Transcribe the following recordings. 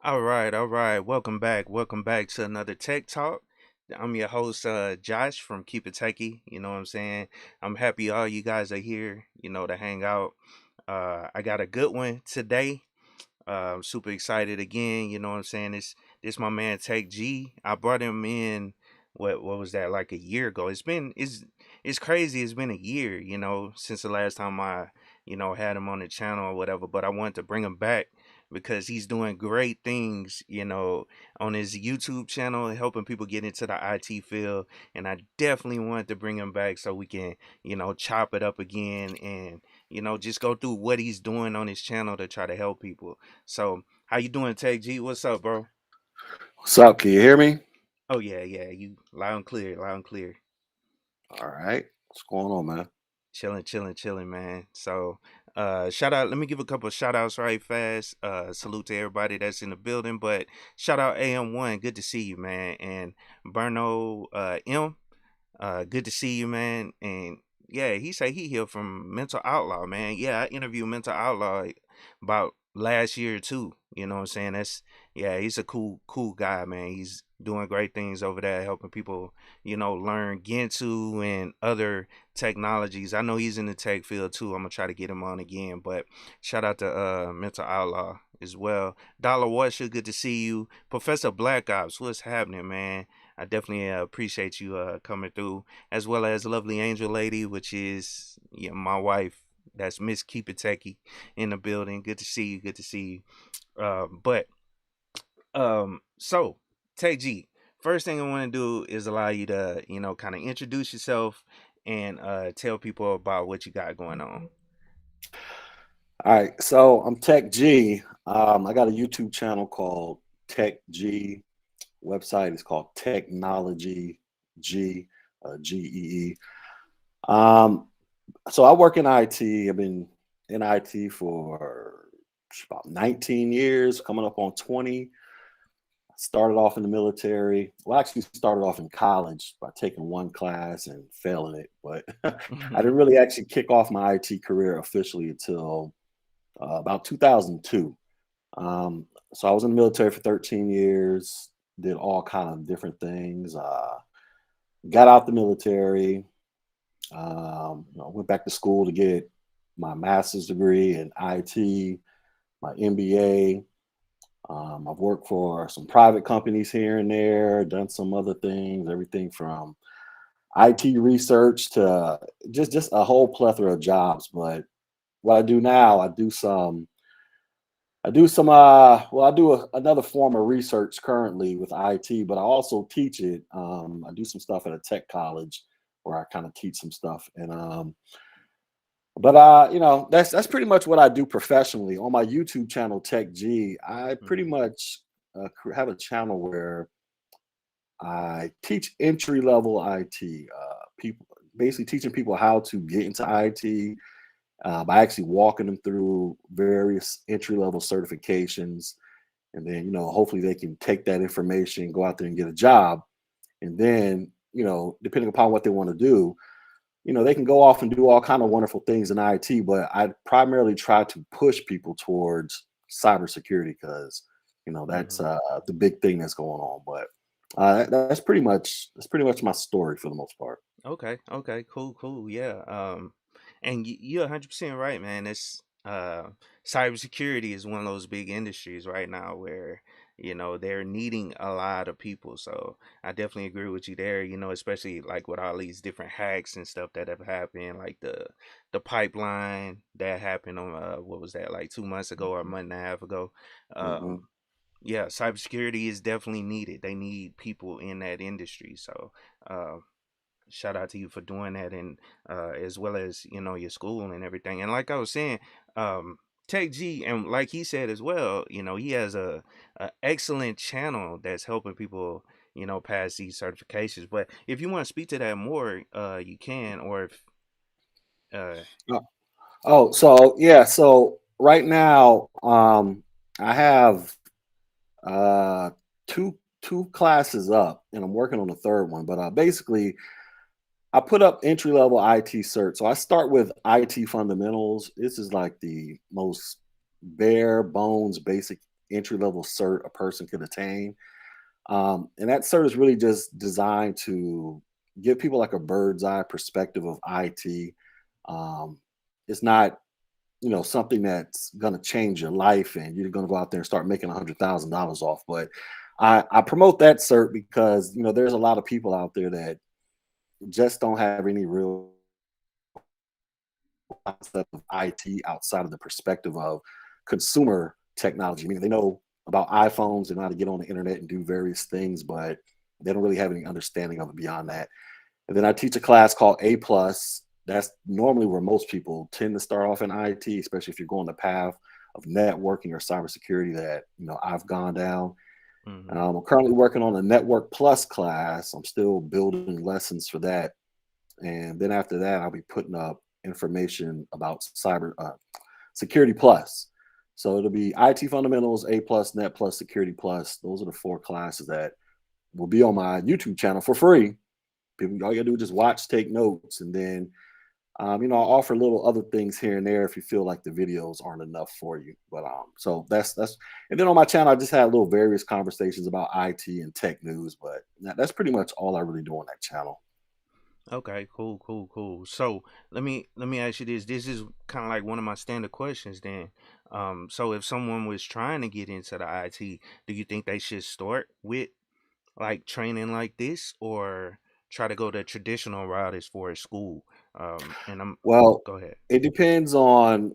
All right. Welcome back to another Tech Talk. I'm your host, Josh from KeepItTechie. You know what I'm saying? I'm happy all you guys are here, to hang out. I got a good one today. I'm super excited again. You know what I'm saying? This my man Tech G. I brought him in. What was that, like a year ago? It's crazy. It's been a year, since the last time I had him on the channel or whatever. But I wanted to bring him back because he's doing great things, on his YouTube channel, helping people get into the IT field. And I definitely wanted to bring him back so we can, chop it up again and just go through what he's doing on his channel to try to help people. So, how you doing, Tech G? What's up, bro? What's up? Can you hear me? Oh yeah, yeah, you loud and clear, loud and clear. All right. What's going on, man? Chilling, chilling, chilling, man. So, shout out. Let me give a couple of shout outs right fast. Salute to everybody that's in the building. But shout out AM1. Good to see you, man. And Berno M. Good to see you, man. And yeah, he say he healed from mental outlaw, man. Yeah, I interviewed mental outlaw about last year too. You know what I'm saying? Yeah, he's a cool guy, man. He's doing great things over there, helping people, learn Gintu and other technologies. I know he's in the tech field too. I'm gonna try to get him on again. But shout out to mental outlaw as well. Dollar Washer, good to see you. Professor Black Ops, what's happening, man? I definitely appreciate you coming through, as well as lovely angel lady, which is my wife. That's Miss Keep It Techie in the building. Good to see you. Good to see you. So Tech G, first thing I want to do is allow you to, kind of introduce yourself and tell people about what you got going on. All right. So I'm Tech G. I got a YouTube channel called Tech G. Website is called Technology G, GEE. Um, so I work in IT. I've been in IT for about 19 years, coming up on 20. Started off in the military. Well, actually started off in college by taking one class and failing it. But I didn't really actually kick off my IT career officially until about 2002. So I was in the military for 13 years, did all kind of different things. Got out the military, went back to school to get my master's degree in IT, my MBA. I've worked for some private companies here and there, done some other things, everything from IT research to just a whole plethora of jobs. But what I do now, I do another form of research currently with IT, but I also teach it. I do some stuff at a tech college where I kind of teach some stuff. And that's pretty much what I do professionally on my YouTube channel, Tech G. I pretty Mhm. much have a channel where I teach entry level IT people, basically teaching people how to get into IT by actually walking them through various entry level certifications, and then hopefully they can take that information, go out there and get a job, and then depending upon what they want to do, they can go off and do all kind of wonderful things in IT. But I primarily try to push people towards cybersecurity because that's Mhm. the big thing that's going on. But that's pretty much my story for the most part. Okay, okay, cool, yeah. And you're 100% right, man. It's cybersecurity is one of those big industries right now where they're needing a lot of people. So I definitely agree with you there. Especially like with all these different hacks and stuff that have happened, like the pipeline that happened on what was that, like 2 months ago or a month and a half ago. Hmm. Yeah, cybersecurity is definitely needed. They need people in that industry. So. Uh, Shout out to you for doing that, and as well as your school and everything. And like I was saying, um Tech G, and like he said as well, he has a excellent channel that's helping people pass these certifications. But if you want to speak to that more, you can. Or if uh Oh, so yeah, so right now, I have uh two classes up, and I'm working on the third one. But basically, I put up entry level IT cert. So I start with IT fundamentals. This is like the most bare bones basic entry-level cert a person could attain. And that cert is really just designed to give people like a bird's eye perspective of IT. Um, it's not, something that's going to change your life and you're going to go out there and start making $100,000 off. But I promote that cert because, there's a lot of people out there that just don't have any real concept of IT outside of the perspective of consumer technology. I mean, they know about iPhones, they know how to get on the internet and do various things, but they don't really have any understanding of it beyond that. And then I teach a class called A plus. That's normally where most people tend to start off in IT, especially if you're going the path of networking or cybersecurity that I've gone down. Mm-hmm. I'm currently working on a Network Plus class. I'm still building lessons for that, and then after that, I'll be putting up information about cyber security plus. So it'll be IT fundamentals, A plus, Net plus, Security plus. Those are the 4 classes that will be on my YouTube channel for free. People, all you gotta do is just watch, take notes, and then I'll offer little other things here and there if you feel like the videos aren't enough for you. But so that's and then on my channel, I just had little various conversations about IT and tech news, but that's pretty much all I really do on that channel. Okay, cool, cool, cool. So let me ask you this. This is kind of like one of my standard questions then. So if someone was trying to get into the IT, do you think they should start with like training like this or try to go the traditional route as far as school? And I'm Well, Go ahead. it depends on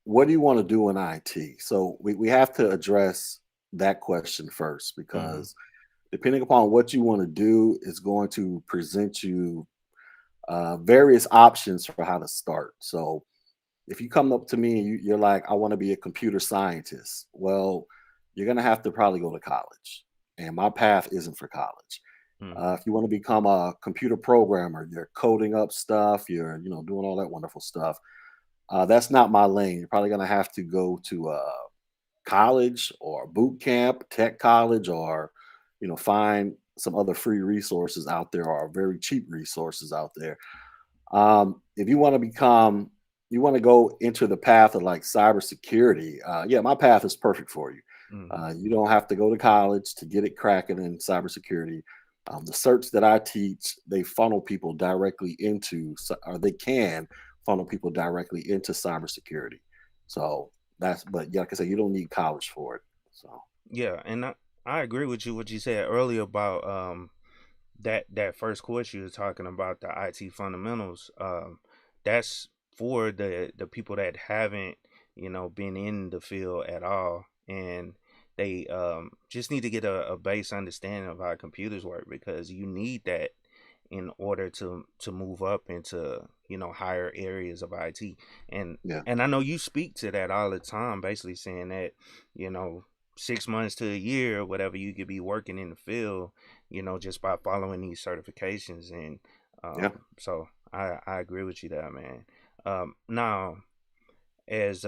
what do you want to do in IT. So we have to address that question first Mm-hmm. because depending upon what you want to do is going to present you various options for how to start. So if you come up to me and you're like, I want to be a computer scientist, well, you're going to have to probably go to college. And my path isn't for college. Mm-hmm. If you want to become a computer programmer, you're coding up stuff, you're, doing all that wonderful stuff. That's not my lane. You're probably going to have to go to college or boot camp, tech college, or, find some other free resources out there or very cheap resources out there. If you want to you want to go into the path of like cybersecurity, yeah, my path is perfect for you. Mm-hmm. You don't have to go to college to get it cracking in cybersecurity. The certs that I teach, they funnel people directly into, or they can funnel people directly into cybersecurity. So but yeah, like I said, you don't need college for it. So Yeah, and I agree with you what you said earlier about that first course you were talking about, the IT fundamentals. That's for the people that haven't, been in the field at all, and they just need to get a base understanding of how computers work because you need that in order to move up into higher areas of IT. And yeah, and I know you speak to that all the time, basically saying that you know 6 months to a year or whatever you could be working in the field, just by following these certifications. And yeah. so I agree with you there, man. Now, as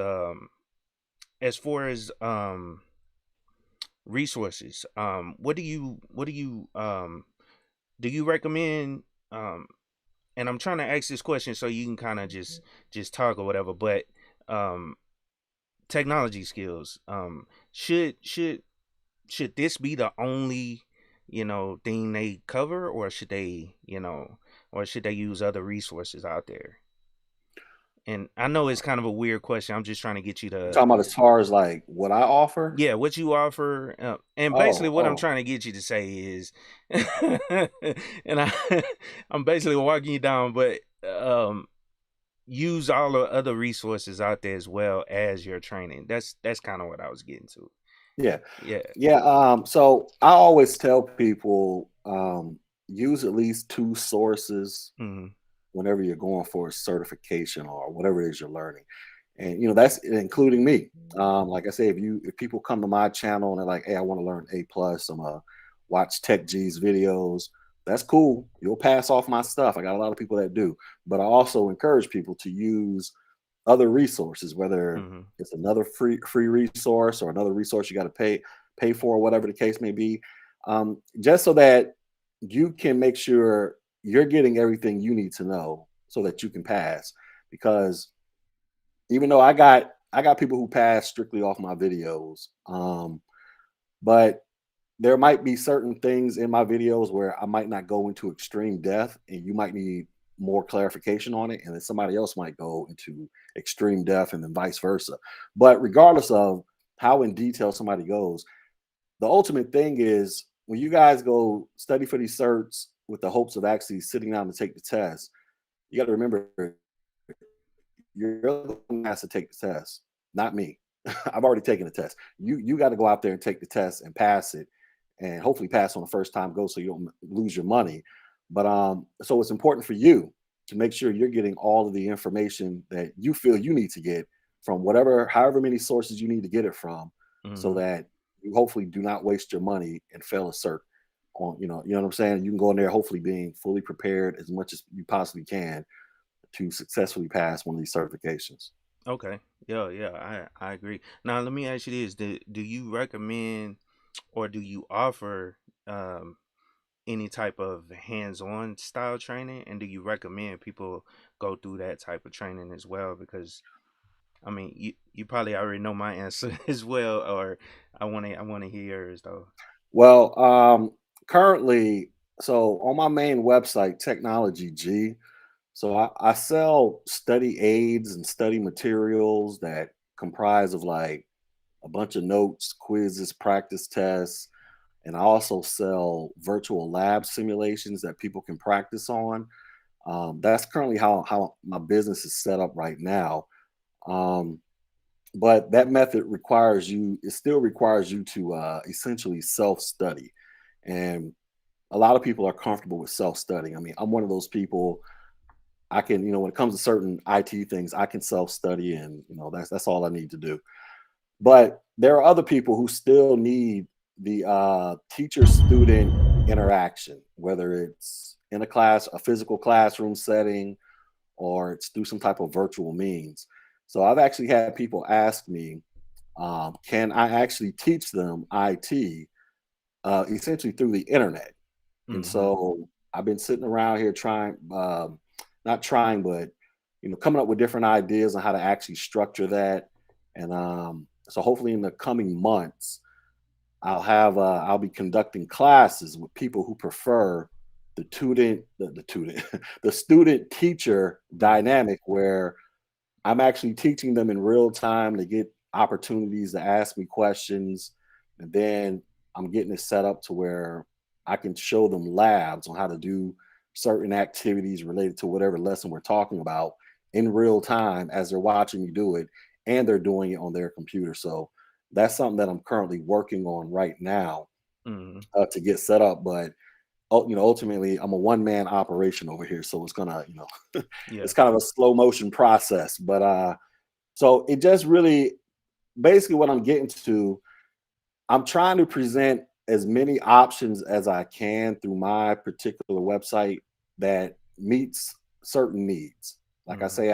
as far as resources, do you recommend and I'm trying to ask this question so you can kind of just talk or whatever, but um technology skills, should this be the only thing they cover, or should they use other resources out there? And I know it's kind of a weird question. I'm just trying to get you You're to, talking about as far as like what I offer? yeah, what you offer, and basically Oh, what I'm oh. trying to get you to say is, and I'm basically walking you down, but use all the other resources out there as well as your training. That's kind of what I was getting to. Yeah. Yeah. Yeah. So I always tell people use at least 2 sources Hmm. whenever you're going for a certification or whatever it is you're learning. And that's including me. Like I say, if people come to my channel and they're like, hey, I want to learn A plus, I'm gonna watch Tech G's videos. That's cool. You'll pass off my stuff. I got a lot of people that do. But I also encourage people to use other resources, whether Hmm. it's another free resource or another resource you got to pay for, whatever the case may be, just so that you can make sure you're getting everything you need to know so that you can pass. Because even though I got I got people who pass strictly off my videos. But there might be certain things in my videos where I might not go into extreme depth and you might need more clarification on it. And then somebody else might go into extreme depth and then vice versa. But regardless of how in detail somebody goes, the ultimate thing is when you guys go study for these certs with the hopes of actually sitting down to take the test, you got to remember you're the one that has to take the test, not me. I've already taken the test. You got to go out there and take the test and pass it, and hopefully pass on the first time go so you don't lose your money. But so it's important for you to make sure you're getting all of the information that you feel you need to get from whatever, however many sources you need to get it from, so Hmm. that you hopefully do not waste your money and fail a cert. On you know what I'm saying. You can go in there hopefully being fully prepared as much as you possibly can to successfully pass one of these certifications. Okay. Yeah, yeah, I agree. Now let me ask you this: do you recommend or do you offer um any type of hands-on style training, and do you recommend people go through that type of training as well? Because I mean, you probably already know my answer as well, or I want to hear yours though. Well, currently, so on my main website, Technology G, so I sell study aids and study materials that comprise of like a bunch of notes, quizzes, practice tests, and I also sell virtual lab simulations that people can practice on. That's currently how my business is set up right now. Um, but that method requires you, it still requires you to essentially self study. And a lot of people are comfortable with self studying. I mean, I'm one of those people. I can, when it comes to certain IT things, I can self study, and that's all I need to do. But there are other people who still need the teacher student interaction, whether it's in a class, a physical classroom setting, or it's through some type of virtual means. So I've actually had people ask me, can I actually teach them IT essentially through the internet? And Hmm. so I've been sitting around here trying, not trying, but coming up with different ideas on how to actually structure that. And so hopefully in the coming months, I'll be conducting classes with people who prefer the student teacher dynamic where I'm actually teaching them in real time. They get opportunities to ask me questions, and then I'm getting it set up to where I can show them labs on how to do certain activities related to whatever lesson we're talking about in real time as they're watching me do it, and they're doing it on their computer. So that's something that I'm currently working on right now Hmm. to get set up. But ultimately, I'm a one man operation over here, so it's gonna, Yeah. it's kind of a slow motion process. But so it just really basically what I'm getting to, I'm trying to present as many options as I can through my particular website that meets certain needs. Like I Hmm. say,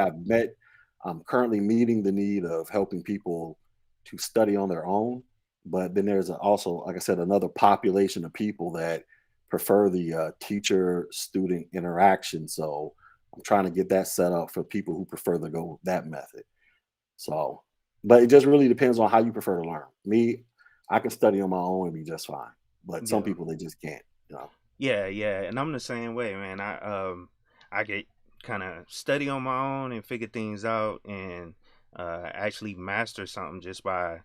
I'm currently meeting the need of helping people to study on their own. But then there's also, like I said, another population of people that prefer the teacher student interaction. So I'm trying to get that set up for people who prefer to go that method. So, but it just really depends on how you prefer to learn. Me, I can study on my own and be just fine. But some Yeah. people they just can't. Yeah, yeah, and I'm the same way, man. I get kind of study on my own and figure things out, and actually master something just by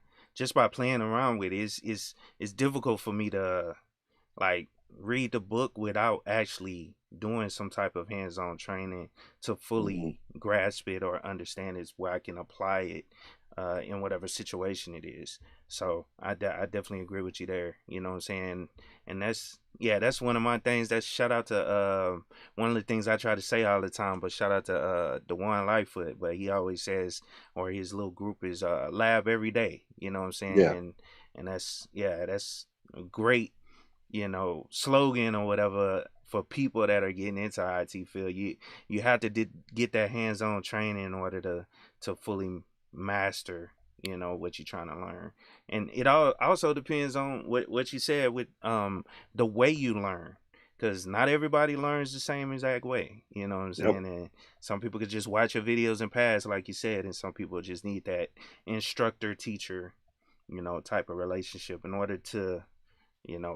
playing around with it. It's difficult for me to like read the book without actually doing some type of hands-on training to Mhm. fully grasp it or understand it where I can apply it in whatever situation it is. So I definitely agree with you there. You know what I'm saying? And that's yeah, that's one of my things. That's shout out to one of the things I try to say all the time. But shout out to the one Lightfoot. But he always says, or his little group is lab every day. You know what I'm saying? Yeah. And that's yeah, that's great, slogan or whatever for people that are getting into IT field. You have to get that hands-on training in order to fully master, what you're trying to learn. And it all also depends on what you said with the way you learn. because not everybody learns the same exact way. You know what I'm Yep. saying? And some people could just watch your videos and pass, like you said, and some people just need that instructor teacher, type of relationship in order to,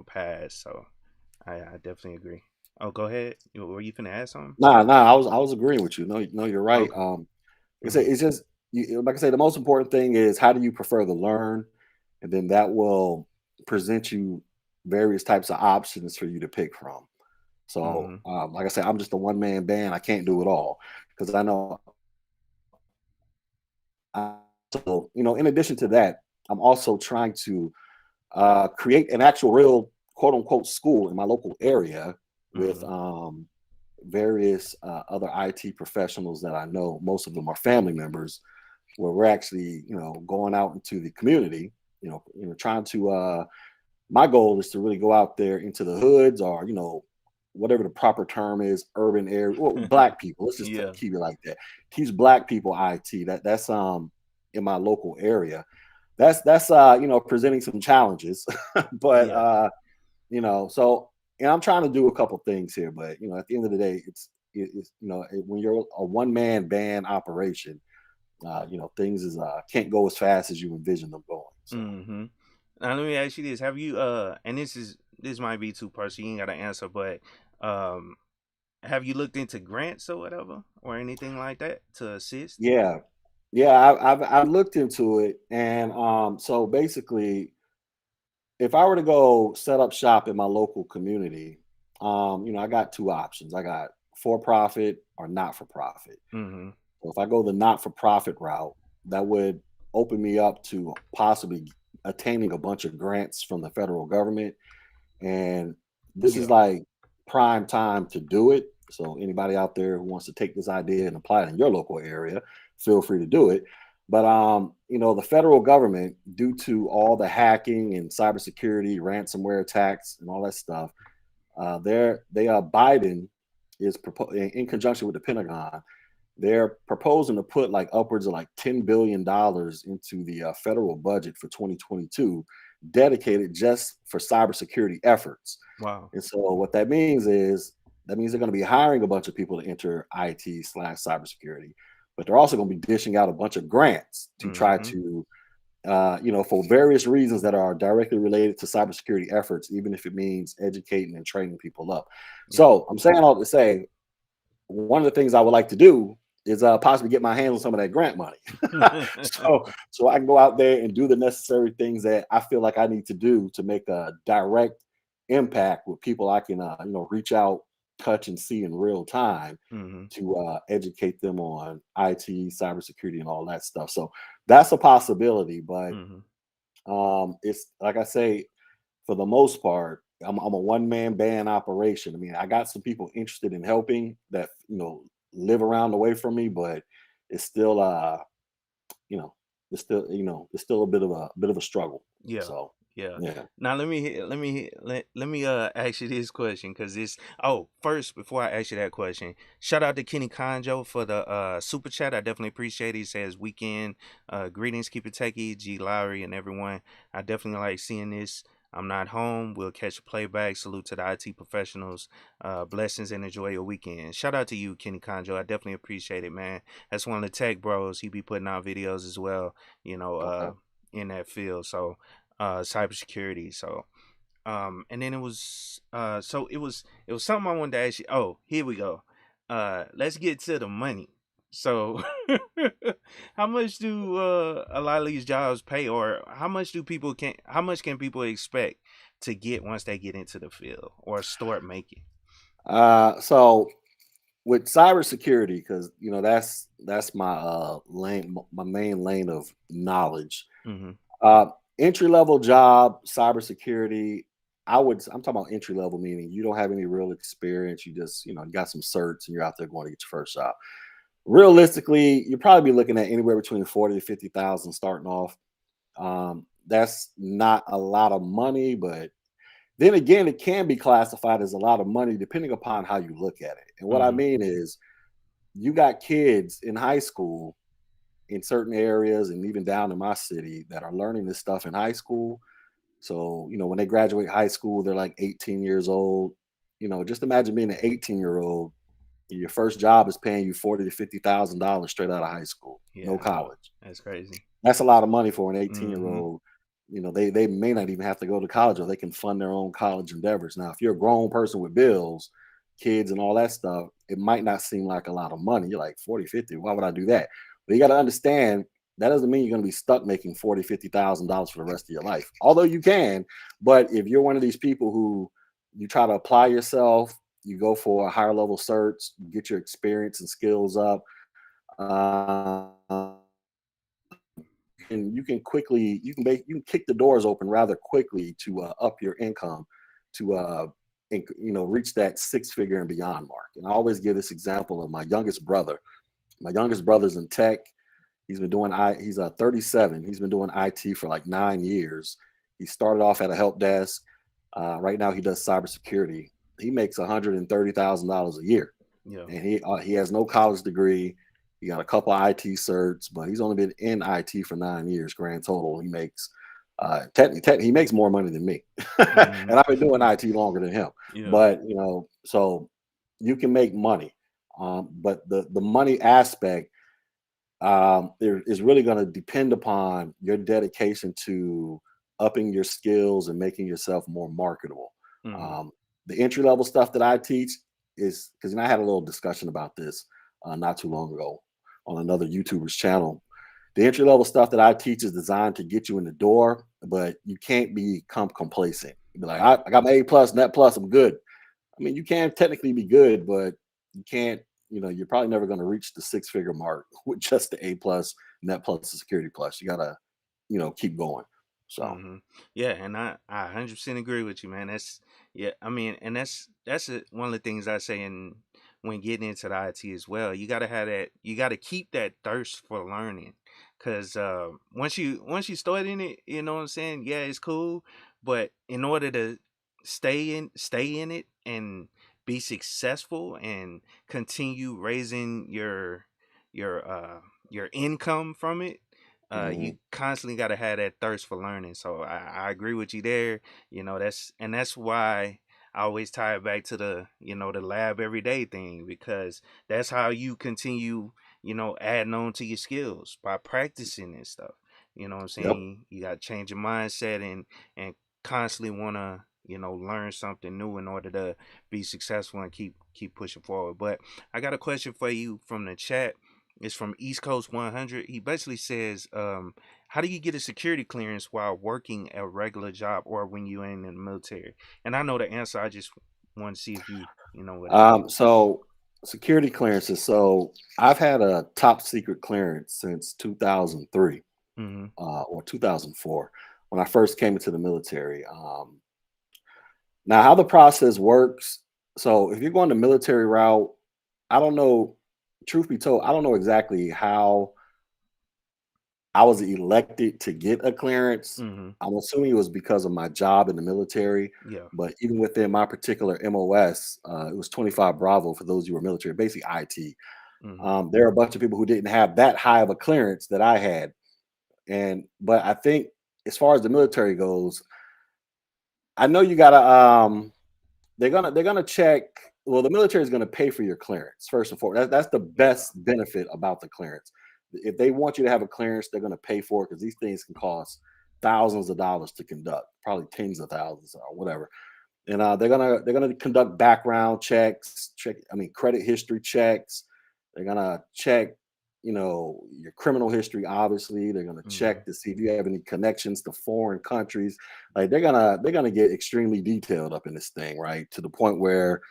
pass. So I definitely agree. Oh, go ahead. Were you finna add something? Nah. I was agreeing with you. No, no, you're right. Okay. Like I say, Mm-hmm. it's just like I say, the most important thing is how do you prefer to learn, and then that will present you various types of options for you to pick from. So, Mm-hmm. like I said, I'm just a one man band. I can't do it all because I know. So, in addition to that, I'm also trying to create an actual real quote unquote school in my local area with Mm-hmm. various other IT professionals that I know. Most of them are family members, where we're actually, going out into the community, trying to. My goal is to really go out there into the hoods, or whatever the proper term is, urban area, well, black people. Let's just Yeah. keep it like that. Teach black people IT. That's in my local area. That's presenting some challenges, but Yeah. so, and I'm trying to do a couple things here, but at the end of the day, it's when you're a one man band operation, things can't go as fast as you envision them going. So Mm-hmm. Now let me ask you this: Have you and this might be too personal, you ain't got to answer, but um, have you looked into grants or whatever or anything like that to assist? yeah, yeah, I've looked into it, and so basically, if I were to go set up shop in my local community, I got two options. I got for profit or not for profit. Mm-hmm. So if I go the not for profit route, that would open me up to possibly attaining a bunch of grants from the federal government. And this is Yeah. like prime time to do it. So anybody out there who wants to take this idea and apply it in your local area, feel free to do it. But the federal government, due to all the hacking and cybersecurity, ransomware attacks, and all that stuff, Biden is in conjunction with the Pentagon. They're proposing to put like upwards of like $10 billion into the federal budget for 2022, dedicated just for cybersecurity efforts. Wow. And so what that means is that means they're going to be hiring a bunch of people to enter IT/cybersecurity, but they're also going to be dishing out a bunch of grants to try Mm-hmm. to, for various reasons that are directly related to cybersecurity efforts, even if it means educating and training people up. Yeah. So I'm saying all to say, one of the things I would like to do is possibly get my hands on some of that grant money, so I can go out there and do the necessary things that I feel like I need to do to make a direct impact with people I can reach out, touch, and see in real time Mm-hmm. to educate them on IT, cybersecurity, and all that stuff. So that's a possibility, but Mm-hmm. it's like I say, for the most part, I'm a one man band operation. I mean, I got some people interested in helping that live around away from me, but it's still you know it's still a bit of a struggle. Yeah, So yeah. yeah. Now let me ask you this question because this. Oh, first before I ask you that question, shout out to Kenny Conjo for the super chat. I definitely appreciate it. He says weekend greetings, KeepItTechie, G Lowry, and everyone. I definitely like seeing this. I'm not home. We'll catch a playback. Salute to the IT professionals. Blessings and enjoy your weekend. Shout out to you, Kenny Conjo. I definitely appreciate it, man. That's one of the tech bros. He be putting out videos as well. You know, Okay. in that field. So cybersecurity. So and then it was something I wanted to ask you. Oh, here we go. Let's get to the money. So how much do a lot of these jobs pay, or how much can people expect to get once they get into the field or start making? So with cybersecurity, because that's my lane, my main lane of knowledge. Mm-hmm. Uh, Entry level job, cybersecurity. I'm talking about entry level, meaning you don't have any real experience. You just, you got some certs and you're out there going to get your first job. Realistically, you'll probably be looking at anywhere between 40 to 50,000 starting off. That's not a lot of money, but then again, it can be classified as a lot of money depending upon how you look at it. And what I Mm-hmm. mean is, you got kids in high school in certain areas and even down in my city that are learning this stuff in high school. So, when they graduate high school, they're like 18 years old. just imagine being an 18-year-old. Your first job is paying you $40,000 to $50,000 straight out of high school, no Yeah, no, college. that's crazy. That's a lot of money for an 18 year Mm-hmm. old. They may not even have to go to college, or they can fund their own college endeavors. Now, if you're a grown person with bills, kids, and all that stuff, it might not seem like a lot of money. You're like 40, 50. Why would I do that? But you got to understand that doesn't mean you're going to be stuck making 40, $50,000 for the rest of your life. Although you can, but if you're one of these people who you try to apply yourself, you go for a higher level certs, get your experience and skills up. Um, and you can kick the doors open rather quickly to up your income to reach that six figure and beyond mark. And I always give this example of my youngest brother. My youngest brother's in tech. He's 37. He's been doing IT for like 9 years. He started off at a help desk. Right now he does cybersecurity. He makes $130,000 a year, Yeah. and he has no college degree. He got a couple of IT certs, but he's only been in IT for 9 years grand total. He makes technically he makes more money than me, Mm-hmm. and I've been doing IT longer than him. Yeah. But so you can make money, but the money aspect there is really going to depend upon your dedication to upping your skills and making yourself more marketable. Mm-hmm. Um, the entry level stuff that I teach is because I had a little discussion about this not too long ago on another YouTuber's channel. The entry level stuff that I teach is designed to get you in the door, but you can't become complacent. You be like, I got my A plus, net plus, I'm good. I mean, you can technically be good, but you can't. You're probably never going to reach the six figure mark with just the A plus, net plus, the security plus. You gotta, keep going. So, Mm-hmm. Yeah, and I 100% agree with you, man. That's yeah. I mean, and one of the things I say in when getting into the IT as well. You gotta have that. You gotta keep that thirst for learning, cause once you start in it, you know what I'm saying. Yeah, it's cool, but in order to stay in it and be successful and continue raising your income from it, you mhm, constantly got to have that thirst for learning. So I agree with you there. That's why I always tie it back to the lab every day thing, because that's how you continue, adding on to your skills by practicing and stuff. You know what I'm yep, saying? You got to change your mindset and constantly want to learn something new in order to be successful and keep pushing forward. But I got a question for you from the chat. It's from East Coast 100. He basically says, how do you get a security clearance while working a regular job or when you're in the military? And I know the answer. I just want to see if you know what it is. so security clearances. So I've had a top secret clearance since 2003 Mm-hmm. or 2004 when I first came into the military. Now, how the process works. So if you're going the military route, I don't know. Truth be told, I don't know exactly how I was elected to get a clearance. Mm-hmm. I'm assuming it was because of my job in the military. Yeah. But even within my particular MOS, it was 25 Bravo for those who were military, basically IT. Mm-hmm. There are a bunch of people who didn't have that high of a clearance that I had. But I think as far as the military goes, I know you gotta they're gonna check. Well, the military is gonna pay for your clearance first and foremost. That's the Yeah. best benefit about the clearance. If they want you to have a clearance, they're gonna pay for it because these things can cost thousands of dollars to conduct, probably tens of thousands or whatever. And they're gonna conduct background checks, credit history checks. They're gonna check, your criminal history. Obviously, they're gonna Mm-hmm. check to see if you have any connections to foreign countries. Like they're gonna get extremely detailed up in this thing, right? To the point where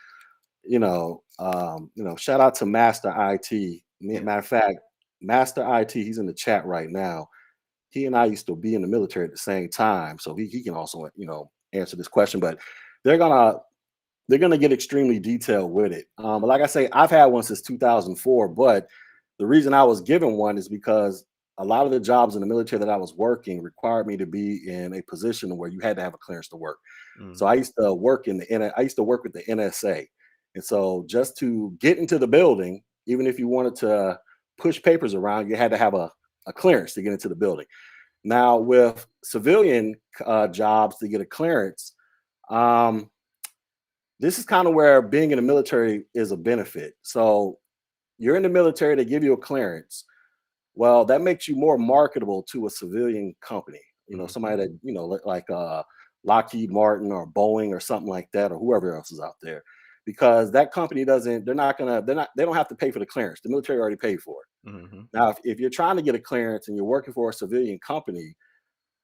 shout out to Master IT. Yeah. Matter of fact, Master IT, he's in the chat right now. He and I used to be in the military at the same time, so he can also answer this question. But they're gonna they're gonna get extremely detailed with it. But like I say, I've had one since 2004. But the reason I was given one is because a lot of the jobs in the military that I was working required me to be in a position where you had to have a clearance to work. So Mm-hmm. I used to work I used to work with the NSA, and so just to get into the building, even if you wanted to push papers around, you had to have a clearance to get into the building. Now, with civilian jobs to get a clearance, um, this is kind of where being in the military is a benefit. So you're in the military, they give you a clearance. Well, that makes you more marketable to a civilian company. Mm-hmm. Somebody that like Lockheed Martin or Boeing or something like that, or whoever else is out there, because that company doesn't. They don't have to pay for the clearance. The military already paid for it. Mm-hmm. Now, if you're trying to get a clearance and you're working for a civilian company,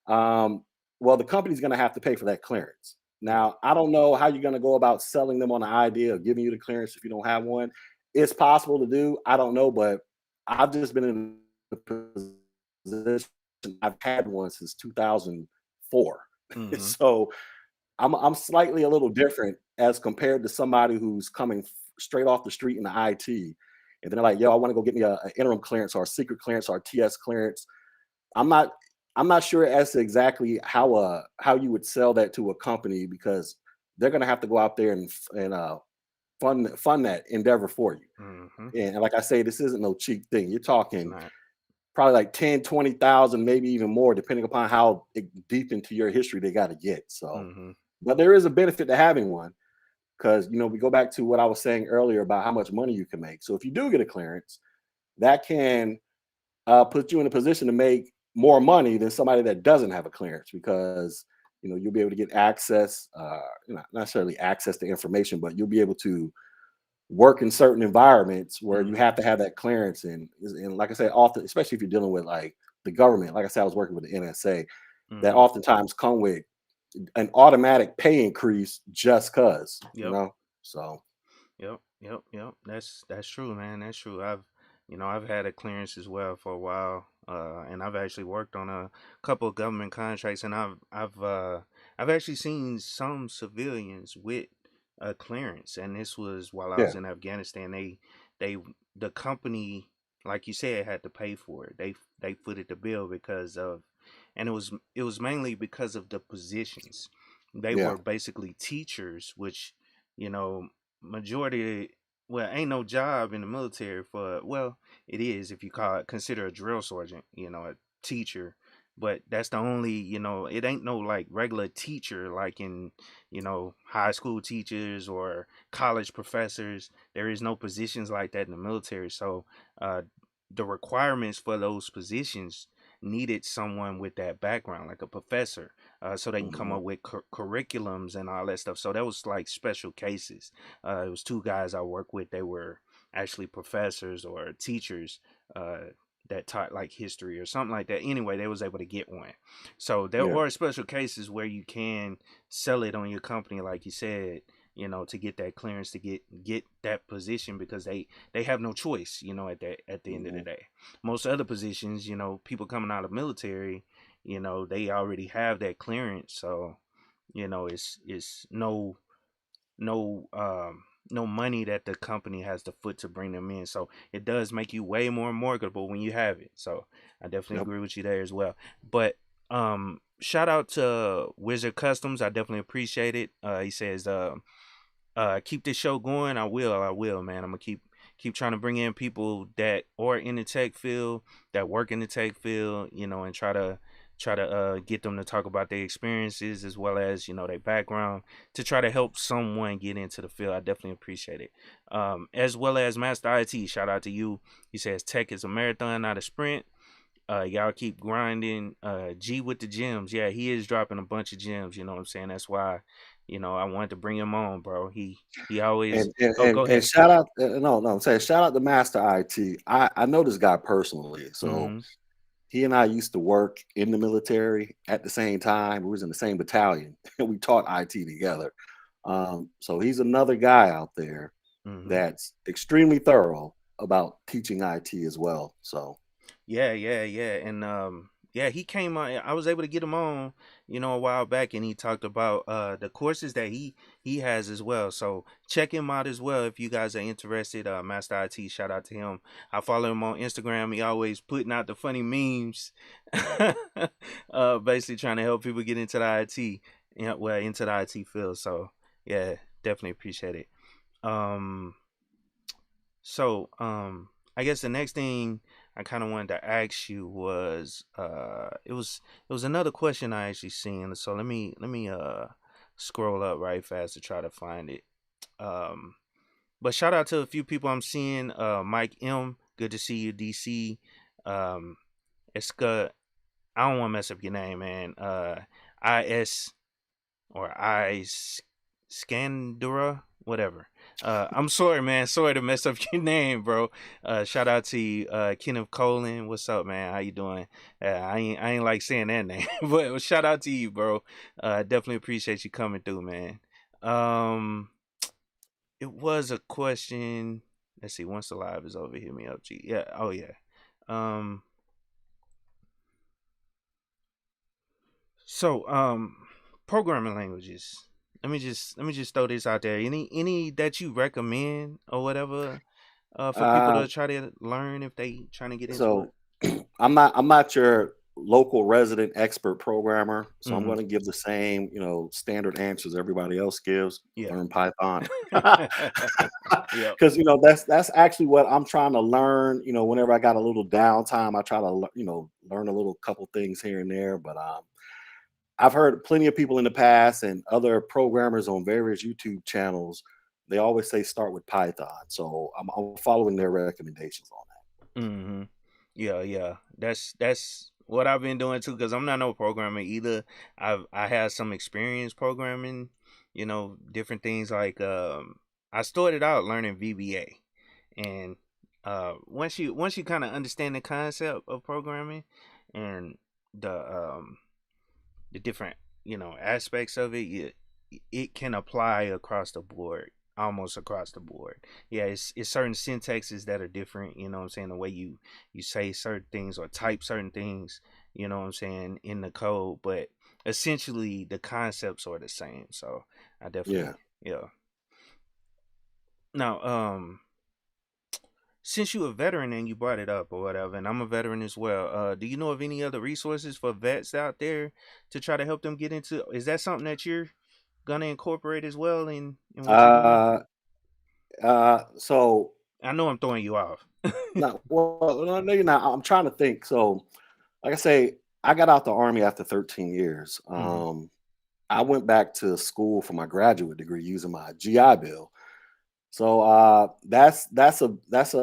um, well, the company's going to have to pay for that clearance. Yeah. Now, I don't know how you're going to go about selling them on the idea of giving you the clearance if you don't have one. It's possible to do. I don't know, but I've just been in a position. I've had one since 2004, Mm-hmm. so I'm slightly a little different as compared to somebody who's coming straight off the street in the IT, and then they're like, "Yo, I want to go get me a interim clearance or a secret clearance or a TS clearance." I'm not I'm not sure as to exactly how you would sell that to a company because they're gonna have to go out there and fund that endeavor for you. Mm-hmm. And like I say, this isn't no cheap thing. You're talking Not. probably like 10, 20,000, maybe even more, depending upon how deep into your history they got to get. So, Mm-hmm. but there is a benefit to having one because we go back to what I was saying earlier about how much money you can make. So if you do get a clearance, that can put you in a position to make more money than somebody that doesn't have a clearance because you'll be able to get access, not necessarily access to information, but you'll be able to work in certain environments where you Mm-hmm. have to have that clearance. And like I said, often, especially if you're dealing with like the government, like I said, I was working with the NSA, that Mm-hmm. oftentimes come with an automatic pay increase just cause, Yep. So Yep. That's true, man. That's true. I've had a clearance as well for a while, and I've actually worked on a couple of government contracts, and I've actually seen some civilians with a clearance, and this was while I yeah, was in Afghanistan. They, the company, like you said, had to pay for it. They footed the bill because of, and it was mainly because of the positions. They yeah, were basically teachers, which you know majority, well, ain't no job in the military for, well, it is if you consider a drill sergeant, a teacher, but that's the only, it ain't no like regular teacher like in, high school teachers or college professors. There is no positions like that in the military. So the requirements for those positions needed someone with that background, like a professor, so they can come hmm up with curriculums and all that stuff. So that was like special cases. It was two guys I worked with. They were actually professors or teachers that taught like history or something like that. Anyway, they was able to get one. So there yeah, are special cases where you can sell it on your company, like you said, to get that clearance to get that position because they have no choice, at the end of the hmm day. Most other positions, people coming out of military, they already have that clearance. So, it's no money that the company has to foot to bring them in. So it does make you way more marketable when you have it. So I definitely yep. agree with you there as well. But shout out to Wizard Customs. I definitely appreciate it. He says keep this show going. I will, man. I'm gonna keep trying to bring in people that are in the tech field, that work in the tech field, and try to get them to talk about their experiences as well as their background to try to help someone get into the field. I definitely appreciate it. As well as Master IT, shout out to you. He says tech is a marathon, not a sprint. Y'all keep grinding. G with the gems. Yeah, he is dropping a bunch of gems. You know what I'm saying? That's why, I wanted to bring him on, bro. He always. And and Oh, and, go and ahead. shout out, no, I'm saying shout out to Master IT. I know this guy personally, so Mm-hmm. he and I used to work in the military at the same time. We was in the same battalion, and we taught IT together. So he's another guy out there Mm-hmm. that's extremely thorough about teaching IT as well. So Yeah, and yeah, he came on. I was able to get him on, a while back, and he talked about the courses that he has as well. So check him out as well if you guys are interested. Master IT, shout out to him. I follow him on Instagram. He always putting out the funny memes, basically trying to help people get into the IT, well, into the IT field. So yeah, definitely appreciate it. Um, so I guess the next thing I kind of wanted to ask you was it was another question I actually seen. So let me scroll up right fast to try to find it. Um, but shout out to a few people I'm seeing. Mike M, good to see you. DC, um, Eska, I don't want to mess up your name, man. IS or I Scandura, whatever. I'm sorry, man. Sorry to mess up your name, bro. Shout out to you, Kenneth Colin. What's up, man? How you doing? I ain't like saying that name, but shout out to you, bro. Definitely appreciate you coming through, man. Um, it was a question. Let's see. Once the live is over, hit me up, G. Yeah. Oh yeah. Um. So, programming languages. Let me just throw this out there. Any that you recommend or whatever, for people Uh, to try to learn if they trying to get into it. so I'm not your local resident expert programmer, so I'm Mm-hmm. going to give the same, standard answers everybody else gives. Yeah. Learn Python. Yep. Because that's actually what I'm trying to learn. Whenever I got a little downtime, I try to learn a little couple things here and there. But I've heard plenty of people in the past and other programmers on various YouTube channels. They always say start with Python, so I'm following their recommendations on Mm-hmm. Yeah, yeah. That's what I've been doing too, because I'm not no programmer either. I had some experience programming, different things like I started out learning VBA. And once you kind of understand the concept of programming and the um the different aspects of it, it can apply across the board, almost across the board. Yeah, it's certain syntaxes that are different. You know what I'm saying? The way you say certain things or type certain things. You know what I'm saying, in the code, but essentially the concepts are the same. So I that. definitely, Yeah. yeah. Now, since you're a veteran and you brought it up or whatever, and I'm a veteran as well, do you know of any other resources for vets out there to try to help them get into? Is that something that you're gonna incorporate as well in what you're doing? Uh, so I know I'm throwing you off. no, well, no, no, you're not. I'm trying to think. So, like I say, I got out the army after 13 years. Hmm. I went back to school for my graduate degree using my GI Bill. So that's a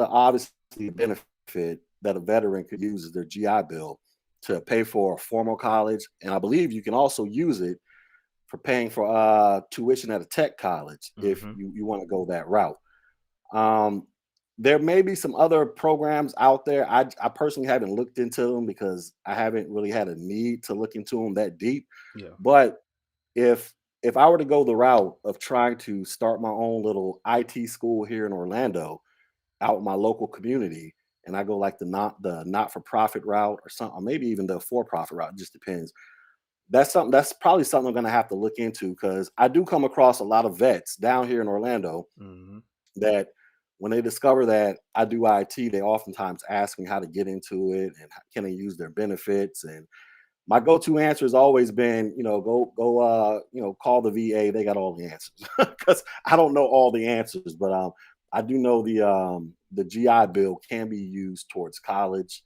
obviously benefit that a veteran could use as their GI Bill to pay for formal college, and I believe you can also use it for paying for tuition at a tech college if Hmm. you want to go that route. Um, there may be some other programs out there. I personally haven't looked into them because I haven't really had a need to look into them that deep. Yeah. But if if I were to go the route of trying to start my own little IT school here in Orlando, out in my local community, and I go like the not for profit route or something, or maybe even the for profit route, it just depends. That's probably something I'm going to have to look into because I do come across a lot of vets down here in Orlando Hmm. that when they discover that I do IT, they oftentimes ask me how to get into it and can they use their benefits. And my go-to answer has always been, call the VA. They got all the answers because I don't know all the answers, but I do know the GI Bill can be used towards college.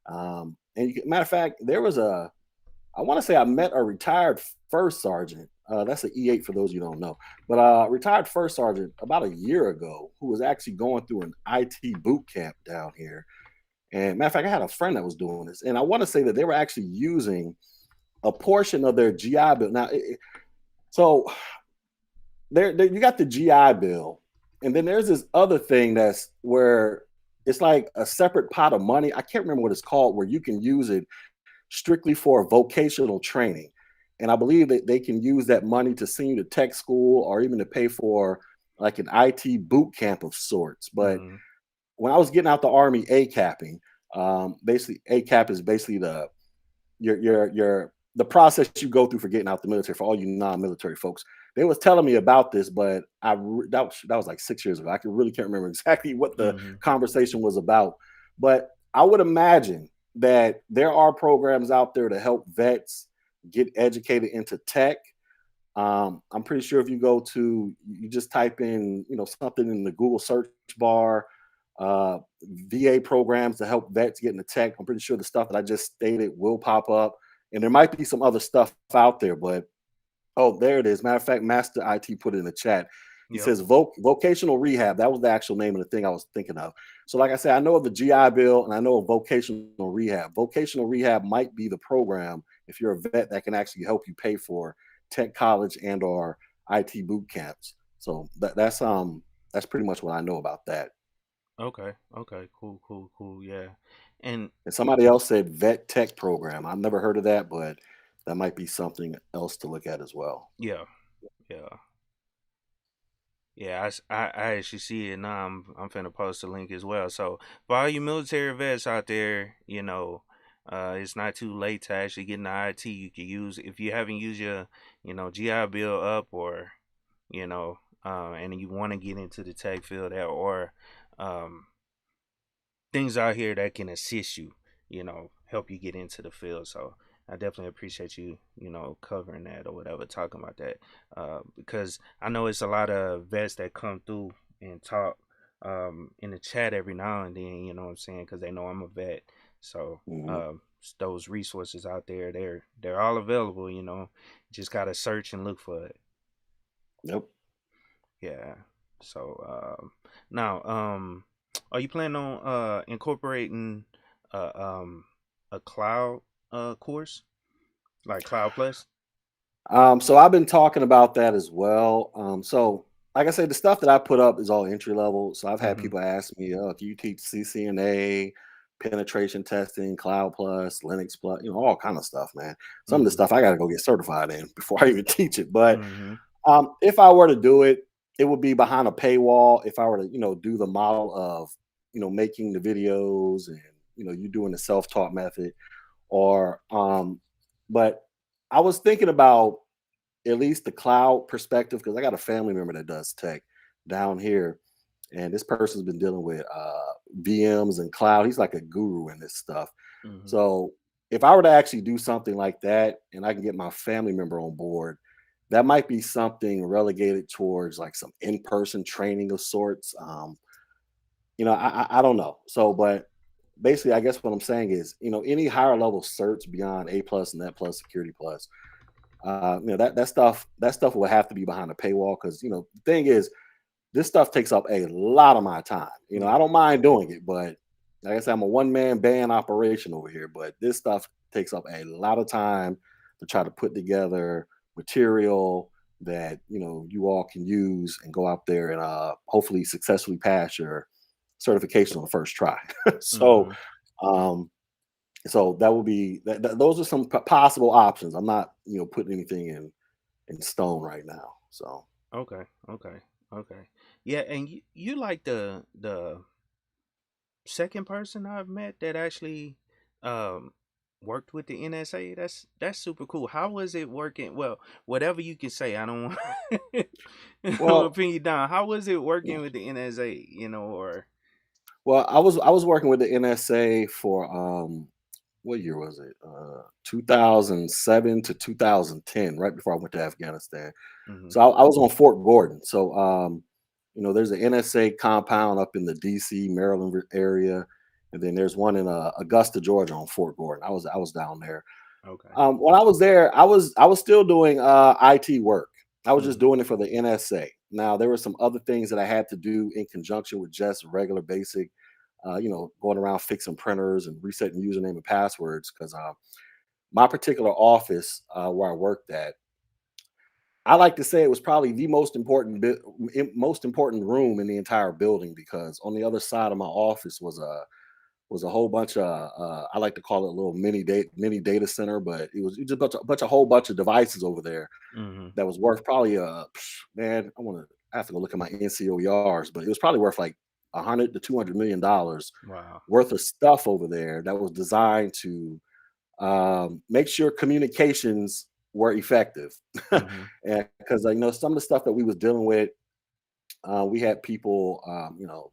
Matter of fact, I want to say I met a retired first sergeant. That's an E8 for those you don't know, but retired first sergeant about a year ago who was actually going through an IT boot camp down here. And matter of fact, I had a friend that was doing this, and I want to say that they were actually using a portion of their GI Bill. Now, so there you got the GI Bill, and then there's this other thing that's where it's like a separate pot of money. I can't remember what it's called, where you can use it strictly for vocational training. And I believe that they can use that money to send you to tech school or even to pay for like an IT boot camp of sorts. But Hmm. when I was getting out the army, A capping, basically A cap is basically the process you go through for getting out the military for all you non-military folks. They was telling me about this, but that was like 6 years ago. Really can't remember exactly what the Hmm. conversation was about. But I would imagine that there are programs out there to help vets get educated into tech. I'm pretty sure if you just type in, something in the Google search bar, VA programs to help vets get into tech. I'm pretty sure the stuff that I just stated will pop up. And there might be some other stuff out there, but oh, there it is. Matter of fact, Master IT put it in the chat. He Yep. says vocational rehab. That was the actual name of the thing I was thinking of. So, like I said, I know of the GI Bill and I know of vocational rehab. Vocational rehab might be the program if you're a vet that can actually help you pay for tech college and or IT boot camps. So that's pretty much what I know about that. Okay. Okay. Cool. Cool. Cool. Yeah. And And somebody else said vet tech program. I've never heard of that, but that might be something else to look at as well. yeah. Yeah. Yeah, I actually see it now. I'm finna post a link as well. So for all you military vets out there, it's not too late to actually get into IT. You can use if you haven't used your, GI Bill up or, and you want to get into the tech field or um things out here that can assist you, help you get into the field. So I definitely appreciate you, covering that or whatever, talking about that. Because I know it's a lot of vets that come through and talk in the chat every now and then, you know what I'm saying? Because they know I'm a vet. So Hmm. those resources out there, they're all available, just gotta search and look for it. Yep. Yeah. So now are you planning on incorporating uh um a cloud course like Cloud Plus? So I've been talking about that as well. So like I said, the stuff that I put up is all entry level. So I've had Mm-hmm. people ask me, "Oh, do you teach CCNA, penetration testing, Cloud Plus, Linux Plus, all kind of stuff, man." Some of the Mm-hmm. stuff I got to go get certified in before I even teach it. But Mm-hmm. if I were to do it, it would be behind a paywall. If I were to, do the model of, making the videos and you doing the self-taught method, or but I was thinking about at least the cloud perspective because I got a family member that does tech down here, and this person's been dealing with VMs and cloud. He's like a guru in this stuff. Mm-hmm. So if I were to actually do something like that, and I can get my family member on board, that might be something relegated towards like some in-person training of sorts. I don't know. So, but basically, I guess what I'm saying is, any higher level certs beyond A plus, Net plus, Security plus, that stuff will have to be behind a paywall because the thing is, this stuff takes up a lot of my time. I Yeah. don't mind doing it, but like I said, I'm a one man band operation over here. But this stuff takes up a lot of time to try to put together material that you all can use and go out there and hopefully successfully pass your certification on the first try. so Mm-hmm. um, so that will be those are some possible options. I'm not putting anything in stone right now. So Okay. Okay. Okay. Yeah, and you like the second person I've met that actually um worked with the NSA. That's super cool. How was it working? Well, whatever you can say. I don't want to well pin you down. How was it working with the NSA? Or well I was working with the NSA for what year was it? 2007 to 2010, right before I went to Afghanistan. mm-hmm. So I was on Fort Gordon. So there's an NSA compound up in the DC, Maryland area, and then there's one in Augusta, Georgia, on Fort Gordon. I was down there. Okay. When I was there, I was still doing IT work. I was just Mm-hmm. doing it for the NSA. Now there were some other things that I had to do in conjunction with just regular basic, going around fixing printers and resetting username and passwords. Because my particular office where I worked at, I like to say it was probably the most important room in the entire building because on the other side of my office was a whole bunch of I like to call it a little mini data center, but it was just a whole bunch of devices over there Mm-hmm. that was worth probably man, I have to go look at my NCOERs, but it was probably worth like 100 to 200 million dollars Wow. worth of stuff over there that was designed to make sure communications were effective. Mm-hmm. And because some of the stuff that we was dealing with, we had people,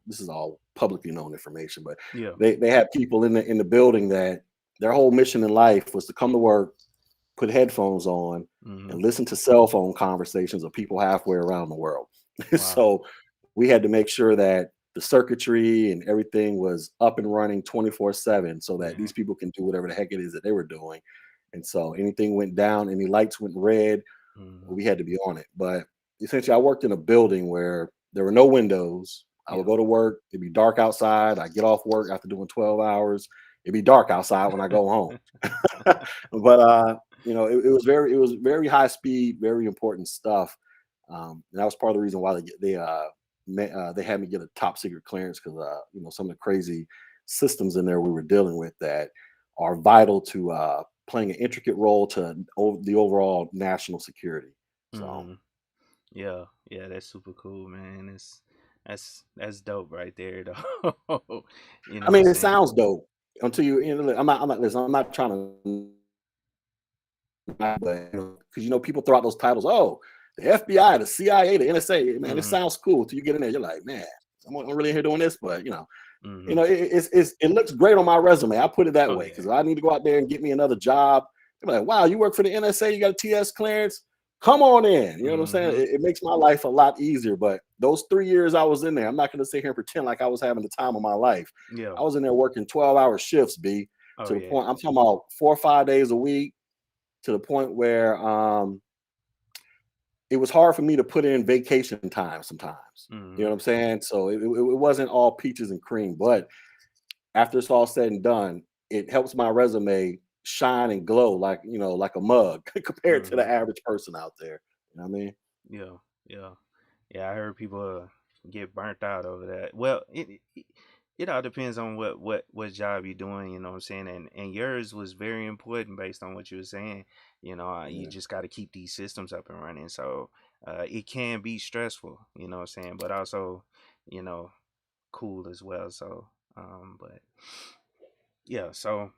this is all publicly known information, but Yeah. they had people in the building that their whole mission in life was to come to work, put headphones on, Mm-hmm. and listen to cell phone conversations of people halfway around the world. Wow. So we had to make sure that the circuitry and everything was up and running 24/7 so that these Man. people can do whatever the heck it is that they were doing. And so anything went down, any lights went red, Mm-hmm. we had to be on it. But essentially I worked in a building where there were no windows. I would Yeah. go to work, it'd be dark outside. I get off work after doing 12 hours. It'd be dark outside when I go home. But it was very high speed, very important stuff. And that was part of the reason why they had me get a top secret clearance because some of the crazy systems in there we were dealing with that are vital to playing an intricate role to the overall national security. So Hmm. Yeah, yeah, that's super cool, man. That's dope right there, though. You know I what I'm mean, it saying? sounds dope until I'm not trying to, but because people throw out those titles. Oh, the FBI, the CIA, the NSA. Man, it Hmm. sounds cool till you get in there. You're like, man, I'm really in here doing this, but Hmm. it looks great on my resume. I put it that Oh way yeah. because I need to go out there and get me another job. They're like, wow, you work for the NSA, you got a TS clearance. Come on in. You know what I'm saying? Hmm. It makes my life a lot easier. But those 3 years I was in there, I'm not going to sit here and pretend like I was having the time of my life. Yeah. I was in there working 12-hour shifts, B, Oh to the yeah. point I'm talking about 4 or 5 days a week, to the point where it was hard for me to put in vacation time sometimes. You know Hmm. what I'm saying? So it wasn't all peaches and cream. But after it's all said and done, it helps my resume shine and glow like a mug compared to Hmm. the average person out there. You know what I mean? Yeah. Yeah. Yeah. I heard people get burnt out over that. Well, it all depends on what job you're doing. You know what I'm saying? And yours was very important based on what you were saying. You Yeah. just got to keep these systems up and running. So it can be stressful. You know what I'm saying? But also, you know, cool as well. So, but yeah. So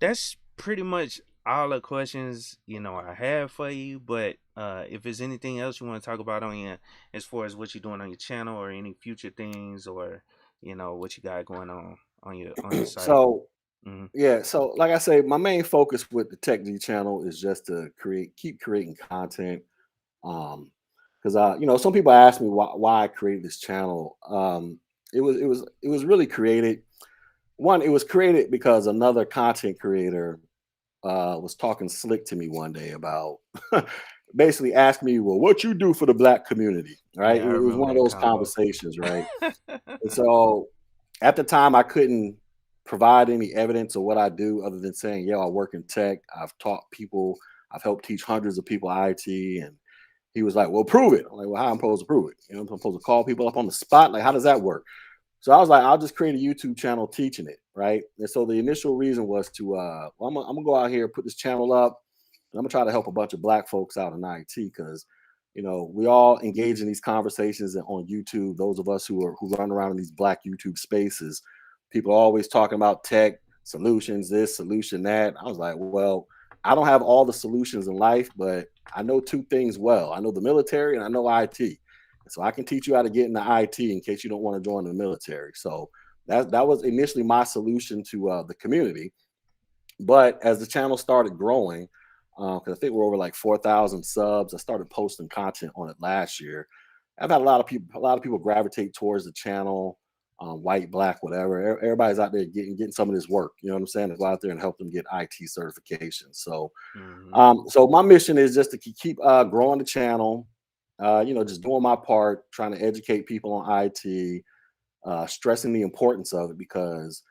that's pretty much all the questions I have for you. But if there's anything else you want to talk about on your, as far as what you're doing on your channel, or any future things, or what you got going on your site. So Hmm. yeah, so like I say, my main focus with the Tech G channel is just to keep creating content. Um, because some people ask me why I created this channel. It was really created. One, it was created because another content creator was talking slick to me one day about basically asking me, well, what you do for the black community, right? Yeah, It I was remember one of that those combo. conversations, right? And so at the time, I couldn't provide any evidence of what I do other than saying, yeah, I work in tech. I've taught people, I've helped teach hundreds of people IT. And he was like, well, prove it. I'm like, well, how am I supposed to prove it? I'm supposed to call people up on the spot. Like, how does that work? So I was like, I'll just create a YouTube channel teaching it, right? And so the initial reason was to, well, I'm gonna go out here, put this channel up, and I'm gonna try to help a bunch of black folks out in IT because, we all engage in these conversations on YouTube. Those of us who run around in these black YouTube spaces, people are always talking about tech solutions, this solution, that. I was like, well, I don't have all the solutions in life, but I know two things well. I know the military and I know IT. So I can teach you how to get into IT in case you don't want to join the military. So that was initially my solution to the community. But as the channel started growing, because I think we're over like 4,000 subs, I started posting content on it last year. I've had a lot of people gravitate towards the channel, white, black, whatever. Everybody's out there getting some of this work. You know what I'm saying? To go out there and help them get IT certification. So Hmm. so my mission is just to keep growing the channel, just doing my part, trying to educate people on IT, stressing the importance of it because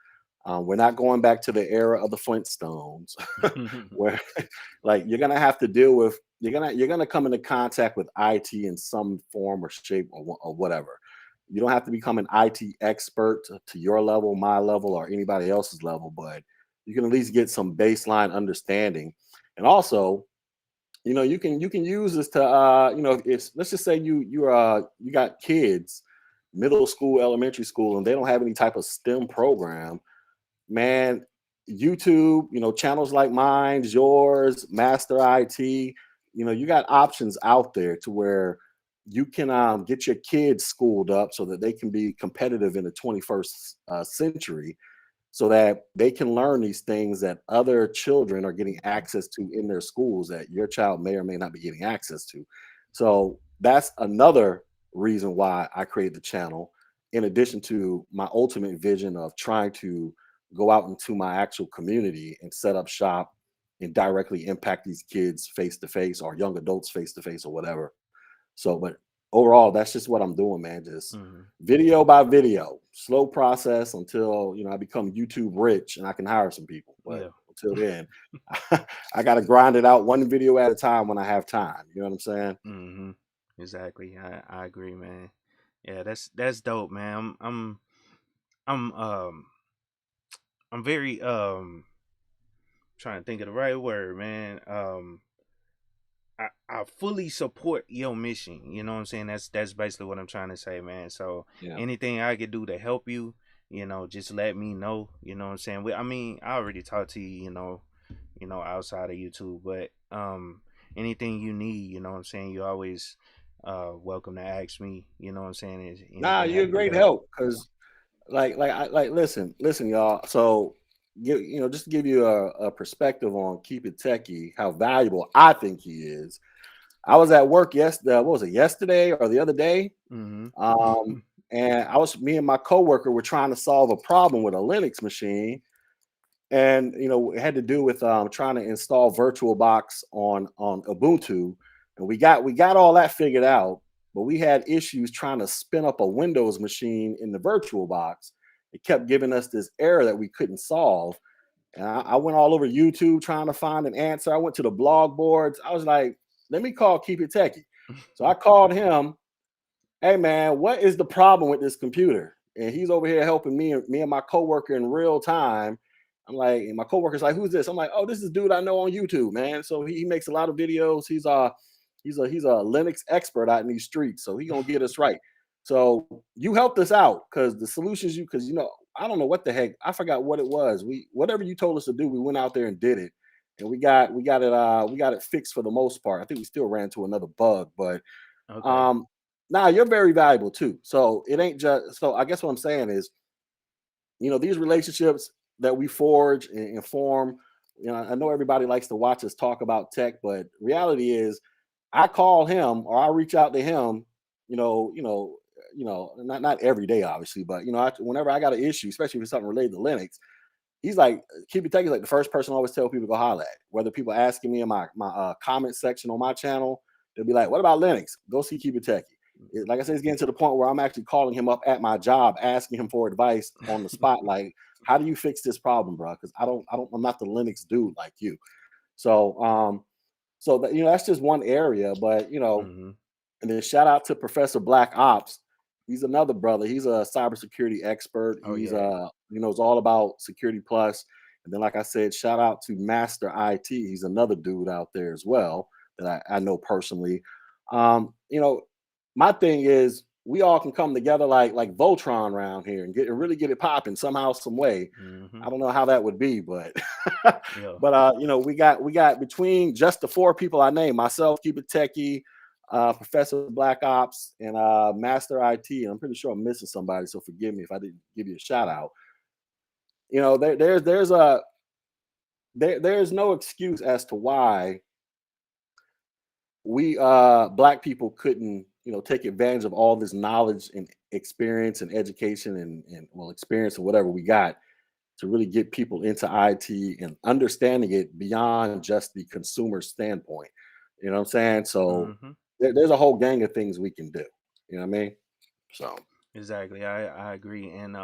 we're not going back to the era of the Flintstones, where like you're gonna come into contact with IT in some form or shape or whatever. You don't have to become an IT expert to your level, my level, or anybody else's level, but you can at least get some baseline understanding. And also, you can use this to it's let's just say you got kids, middle school, elementary school, and they don't have any type of STEM program. Man, YouTube, channels like mine, yours, Master IT, you got options out there to where you can get your kids schooled up so that they can be competitive in the 21st century, so that they can learn these things that other children are getting access to in their schools that your child may or may not be getting access to. So that's another reason why I created the channel, in addition to my ultimate vision of trying to go out into my actual community and set up shop and directly impact these kids face to face or young adults face to face or whatever. So, but overall, that's just what I'm doing, man. Just Mm-hmm. video by video, slow process until I become YouTube rich and I can hire some people. But Yeah. until then, I got to grind it out one video at a time when I have time. You know what I'm saying? Mm-hmm. Exactly. I agree, man. Yeah, that's dope, man. I'm I'm very trying to think of the right word, man. I fully support your mission. You know what I'm saying? That's basically what I'm trying to say, man. So Yeah. anything I could do to help you, just let me know. You know what I'm saying? I mean, I already talked to you, outside of YouTube, but anything you need, you know what I'm saying, you always welcome to ask me. You know what I'm saying? Is Nah, anything I you're a can do to great help you? help because listen, y'all. So just to give you a perspective on Keep It Techie, how valuable I think he is. I was at work yesterday. What was it, yesterday or the other day? Mm-hmm. Um, and me and my coworker were trying to solve a problem with a Linux machine, and it had to do with trying to install VirtualBox on Ubuntu, and we got all that figured out, but we had issues trying to spin up a Windows machine in the VirtualBox. It kept giving us this error that we couldn't solve, and I went all over YouTube trying to find an answer. I went to the blog boards. I was like, let me call Keep It Techie. So I called him. Hey man, what is the problem with this computer? And he's over here helping me and my coworker in real time. I'm like, and my coworker's like, who's this? I'm like, oh, this is dude I know on YouTube, man. So he makes a lot of videos. He's a Linux expert out in these streets. So he gonna get us right. So you helped us out because the solutions because I don't know what the heck, I forgot what it was. Whatever you told us to do, we went out there and did it. And we got it fixed for the most part. I think we still ran into another bug, but Okay. um, now you're very valuable too. So it ain't just so I guess what I'm saying is, these relationships that we forge and form, I know everybody likes to watch us talk about tech, but reality is I call him or I reach out to him, you know, you know, not every day, obviously, but whenever I got an issue, especially if it's something related to Linux, he's like, Keep It Techie, like the first person I always tell people to go holler at. Whether people asking me in my comment section on my channel, they'll be like, "What about Linux? Go see Keep It Techie." Like I said, it's getting to the point where I'm actually calling him up at my job, asking him for advice on the spot. Like, how do you fix this problem, bro? Because I'm not the Linux dude like you. So, that's just one area, but Mm-hmm. and then shout out to Professor Black Ops. He's another brother. He's a cybersecurity expert. Oh He's yeah. he knows all about Security Plus. And then, like I said, shout out to Master IT. He's another dude out there as well that I know personally. My thing is we all can come together like Voltron around here and really get it popping somehow, some way. Mm-hmm. I don't know how that would be, but Yeah. but we got between just the four people I named, myself, Keep It Techie, Professor Black Ops, and Master IT. And I'm pretty sure I'm missing somebody, so forgive me if I didn't give you a shout out. There's no excuse as to why we black people couldn't take advantage of all this knowledge and experience and education and well experience and whatever we got to really get people into IT and understanding it beyond just the consumer standpoint. You know what I'm saying? So Mm-hmm. there's a whole gang of things we can do. You know what I mean? So Exactly. I agree. And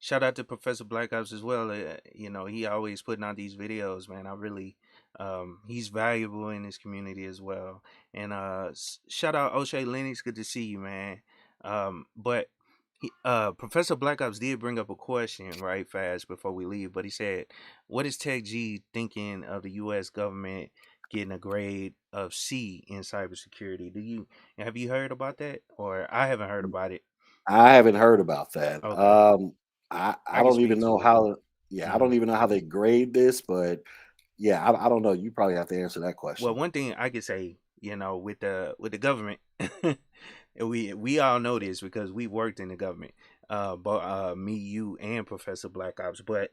shout out to Professor Black Ops as well. He always putting out these videos, man. I really he's valuable in his community as well. And shout out O'Shea Lennox, good to see you, man. But Professor Black Ops did bring up a question right fast before we leave, but he said, "What is Tech G thinking of the US government getting a grade of C in cybersecurity? Have you heard about that? Or I haven't heard about it." I haven't heard about that. Okay, I I can don't speak even know to it. how. Yeah, I don't Mhm. even know how they grade this, but yeah, I don't know. You probably have to answer that Well, question. one thing I could say, with the government, and we all know this because we worked in the government. But me, you, and Professor Black Ops, but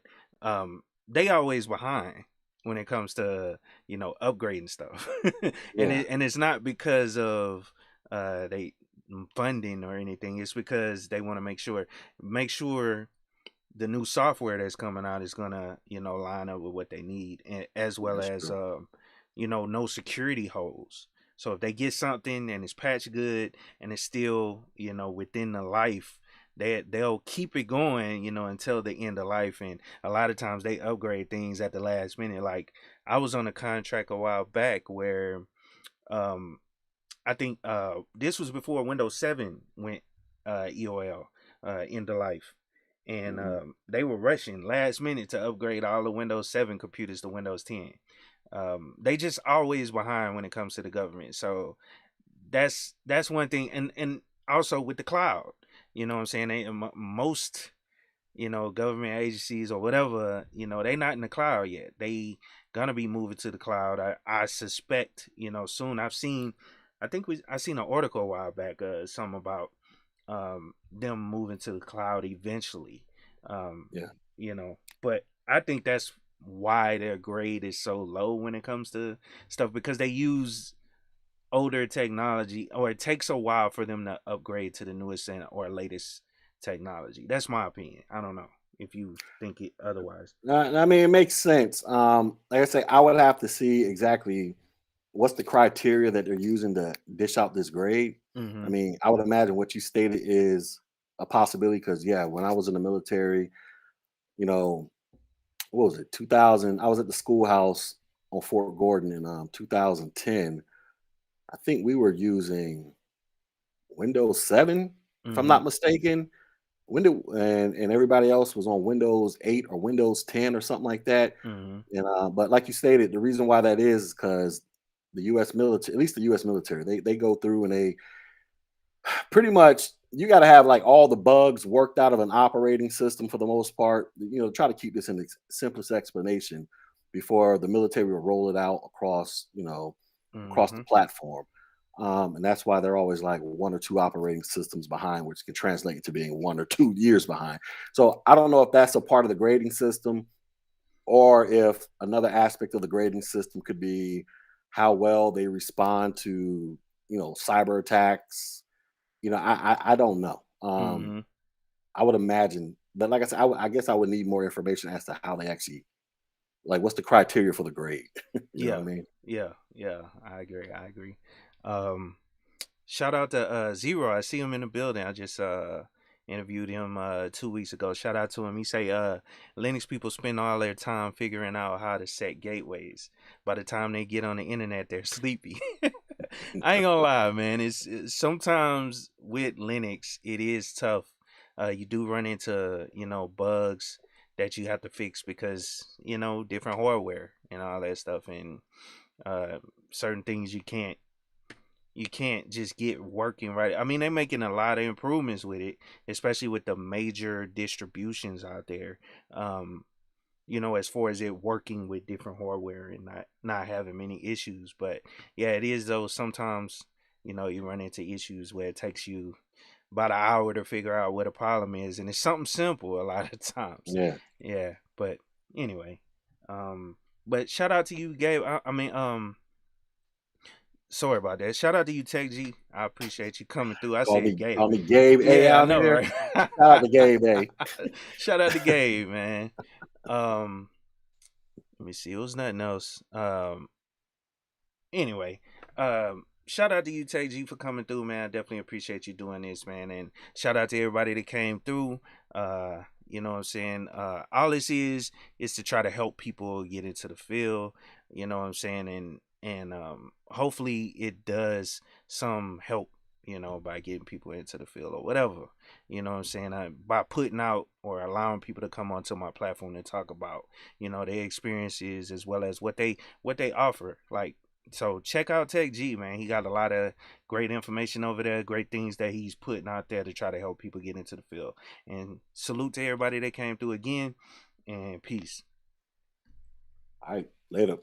they always behind when it comes to upgrading stuff, and Yeah, it's not because of they funding or anything. It's because they want to make sure the new software that's coming out is gonna line up with what they need, and as well that's as true. no security holes. So if they get something and it's patched good and it's still, within the life, they'll keep it going, until the end of life. And a lot of times they upgrade things at the last minute. Like I was on a contract a while back where um I think this was before Windows 7 went EOL, end of life. And Mm-hmm. they were rushing last minute to upgrade all the Windows 7 computers to Windows 10. They just always behind when it comes to the government. So that's one thing. And also with the cloud, you know what I'm saying? Most government agencies or whatever, they not in the cloud yet. They gonna be moving to the cloud. I suspect, soon. I seen an article a while back, something about them moving to the cloud eventually. Um, Yeah. but I think that's why their grade is so low when it comes to stuff, because they use older technology, or it takes a while for them to upgrade to the newest or latest technology. That's my opinion. I don't know if you think it otherwise. I mean, it makes sense. Like I say, I would have to see exactly what's the criteria that they're using to dish out this grade. I Mm-hmm. mean, I would imagine what you stated is a possibility because, yeah, when I was in the military, you know, what was it, 2000? I was at the schoolhouse on Fort Gordon in 2010. I think we were using Windows 7, if I'm Mm-hmm. not mistaken. And everybody else was on Windows 8 or Windows 10 or something like that. Mm-hmm. And but like you stated, the reason why that is because the U.S. military, at least the U.S. military, they go through and they pretty much you got to have like all the bugs worked out of an operating system for the most part. Try to keep this in the simplest explanation before the military will roll it out across across the Mm-hmm. platform. And that's why they're always like 1 or 2 operating systems behind, which can translate to being 1 or 2 years behind. So I don't know if that's a part of the grading system or if another aspect of the grading system could be how well they respond to cyber attacks. I don't know. Mm-hmm. I would imagine, but like I said, I guess I would need more information as to how they actually like what's the criteria for the grade. You know what I Yeah. mean? Yeah. Yeah. I agree. I agree. Um, Shout out to Zero. I see him in the building. I just interviewed him 2 weeks ago. Shout out to him. He say Linux people spend all their time figuring out how to set gateways. By the time they get on the internet, they're sleepy. I ain't gonna lie, man. It's sometimes with Linux, it is tough. You do run into bugs that you have to fix because different hardware and all that stuff, and uh, certain things you can't just get working right. I mean, they're making a lot of improvements with it, especially with the major distributions out there. Um, as far as it working with different hardware and not having many issues. But yeah, it is though. Sometimes you run into issues where it takes you about an hour to figure out what a problem is, and it's something simple a lot of times. Yeah. Yeah, but anyway, um, but shout out to you, Gabe. I mean, sorry about that. Shout out to you, Tech G. I appreciate you coming through. I Call said me Gabe. call me Gabe A Yeah, I out know, here. right? Shout out to Gabe A. Shout out to Gabe, man. Um, Let me see. It was nothing else. Anyway, shout out to you, Tay G, for coming through, man. I definitely appreciate you doing this, man. And shout out to everybody that came through. You know what I'm saying? All this is to try to help people get into the field. You know what I'm saying? And hopefully it does some help, by getting people into the field or whatever. You know what I'm saying? By putting out or allowing people to come onto my platform to talk about, their experiences as well as what they offer. Like, so check out Tech G, man. He got a lot of great information over there, great things that he's putting out there to try to help people get into the field. And salute to everybody that came through again, and peace. All right, later.